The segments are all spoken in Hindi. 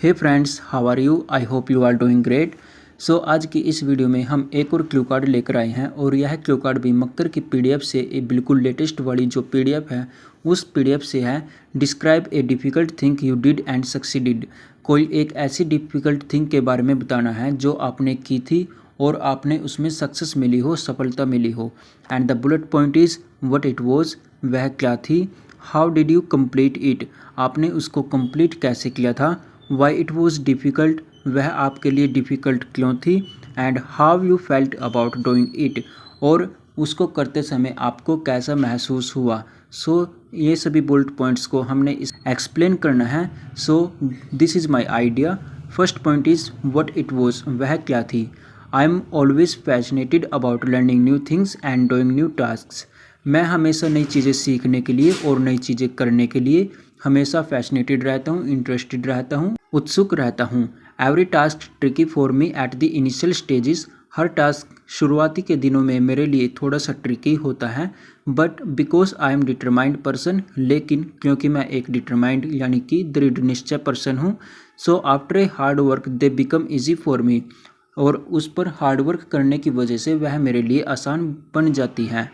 Hey friends, how are you? I hope you are doing great. So आज की इस वीडियो में हम एक और क्लू कार्ड लेकर आए हैं और यह क्लू कार्ड भी मक्कर की पीडीएफ से बिल्कुल लेटेस्ट वाली जो पीडीएफ है उस पीडीएफ से है। Describe A difficult thing you did and succeeded. कोई एक ऐसी डिफ़िकल्ट थिंग के बारे में बताना है जो आपने की थी और आपने उसमें सक्सेस मिली हो, सफलता मिली हो। And the bullet point is what it was, वह क्या थी। How did you complete it, आपने उसको कंप्लीट कैसे किया था। वाई इट वॉज डिफ़िकल्ट, वह आपके लिए डिफ़िकल्ट क्यों थी। And how you felt about doing it, और उसको करते समय आपको कैसा महसूस हुआ। सो ये सभी बुलेट पॉइंट्स को हमने इस एक्सप्लेन करना है। So this is my idea. First point is what it was, वह क्या थी। I am always passionated about learning new things and doing new task. मैं हमेशा नई चीज़ें सीखने के लिए और नई चीज़ें करने के लिए हमेशा फैसिनेटेड रहता हूँ, इंटरेस्टेड रहता हूँ, उत्सुक रहता हूँ। Every task tricky for me at the initial stages, her task शुरुआती के दिनों में मेरे लिए थोड़ा सा ट्रिकी होता है। But because I am determined person, लेकिन क्योंकि मैं एक डिटरमाइंड यानी कि दृढ़ निश्चय पर्सन हूँ। So after a hard work they become easy for me, और उस पर हार्ड वर्क करने की वजह से वह मेरे लिए आसान बन जाती है।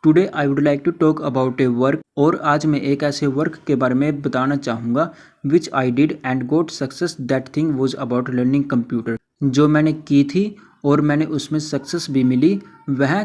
Today I would like to talk about a work, और आज मैं एक ऐसे वर्क के बारे में बताना चाहूँगा which I did and got success. That thing was about learning computer, जो मैंने की थी और मैंने उसमें सक्सेस भी मिली, वह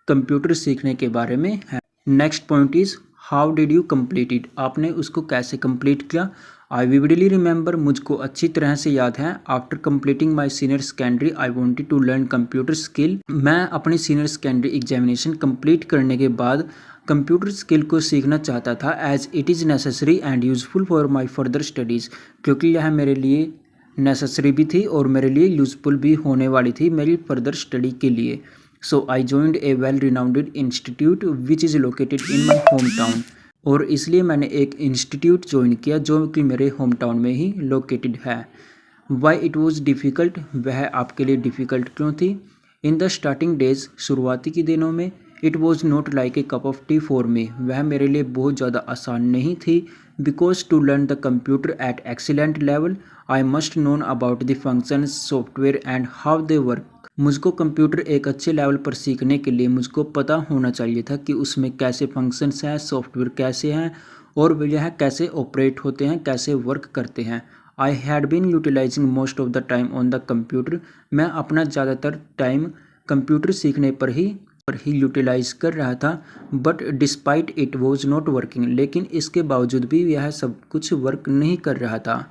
कंप्यूटर सीखने के बारे में है। Next point is how did you complete it, आपने उसको कैसे कंप्लीट किया। आई विविडली रिमेंबर, मुझको अच्छी तरह से याद है। After completing my senior secondary I wanted to learn computer skill, मैं अपनी सीनियर सेकेंडरी एग्जामिनेशन कंप्लीट करने के बाद कंप्यूटर स्किल को सीखना चाहता था। As it is necessary and useful for my further studies, क्योंकि यह मेरे लिए नेसेसरी भी थी और मेरे लिए यूजफुल भी होने वाली थी मेरी फर्दर स्टडी के लिए। So I joined a well renowned institute which is located in my home town, और इसलिए मैंने एक इंस्टीट्यूट ज्वाइन किया जो कि मेरे होम टाउन में ही लोकेटेड है। वाई इट वॉज डिफ़िकल्ट, वह आपके लिए डिफ़िकल्ट क्यों थी। इन द स्टार्टिंग डेज, शुरुआती के दिनों में, it was not like a cup of tea for me, वह मेरे लिए बहुत ज़्यादा आसान नहीं थी। Because to learn the computer at excellent level I must known about the functions, software and how they work. मुझको कंप्यूटर एक अच्छे लेवल पर सीखने के लिए मुझको पता होना चाहिए था कि उसमें कैसे फंक्शंस हैं, सॉफ्टवेयर कैसे हैं और यह कैसे ऑपरेट होते हैं, कैसे वर्क करते हैं। I had been utilising most of the time on the computer, मैं अपना ज़्यादातर टाइम कंप्यूटर सीखने पर ही यूटिलाइज कर रहा था। But despite it was not working, लेकिन इसके बावजूद भी यह सब कुछ वर्क नहीं कर रहा था।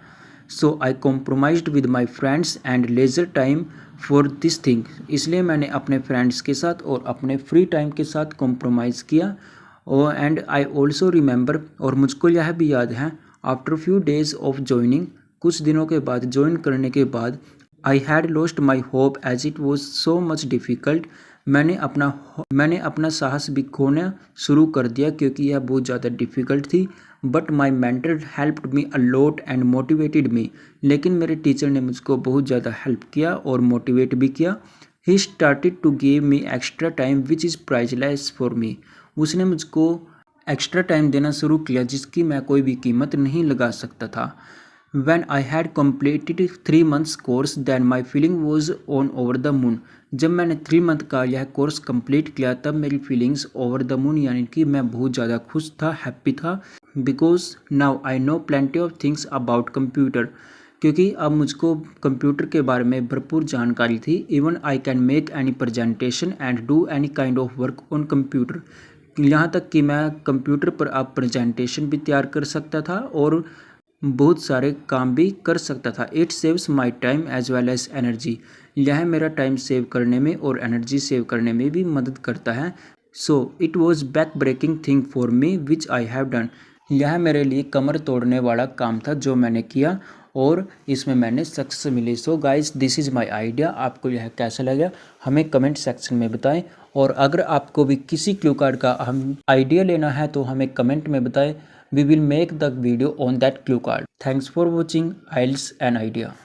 So I compromised with my friends and leisure time for this thing, इसलिए मैंने अपने फ्रेंड्स के साथ और अपने फ्री टाइम के साथ कॉम्प्रोमाइज़ किया। और एंड आई ऑल्सो रिमेंबर, और मुझको यह भी याद है, after few days of joining, कुछ दिनों के बाद ज्वाइन करने के बाद, I had lost my hope as it was so much difficult, मैंने अपना साहस भी खोना शुरू कर दिया क्योंकि यह बहुत ज़्यादा डिफ़िकल्ट थी। But my mentor helped me a lot and motivated me, लेकिन मेरे टीचर ने मुझको बहुत ज़्यादा हेल्प किया और मोटिवेट भी किया। He started to give me extra time which is priceless for me, उसने मुझको एक्स्ट्रा टाइम देना शुरू किया जिसकी मैं कोई भी कीमत नहीं लगा सकता था। When I had completed 3 months course then my feeling was on over the moon, जब मैंने 3 मंथ का यह कोर्स कंप्लीट किया तब मेरी फीलिंग्स ओवर द मून, यानी कि मैं बहुत ज़्यादा खुश था, हैप्पी था। Because now I know plenty of things about computer, क्योंकि अब मुझको कंप्यूटर के बारे में भरपूर जानकारी थी। Even I can make any presentation and do any kind of work on computer, यहाँ तक कि मैं कंप्यूटर पर अब प्रेजेंटेशन भी तैयार कर सकता था और बहुत सारे काम भी कर सकता था। It saves my time as well as energy, यह मेरा टाइम सेव करने में और एनर्जी सेव करने में भी मदद करता है। So it was back breaking thing for me which I have done, यह मेरे लिए कमर तोड़ने वाला काम था जो मैंने किया और इसमें मैंने सक्सेस मिली। So guys, this is my idea. आपको यह कैसा लगा हमें कमेंट सेक्शन में बताएं, और अगर आपको भी किसी क्लू कार्ड का हम आइडिया लेना है तो हमें कमेंट में बताएं। We will make the video on that clue card. Thanks for watching IELTS an idea.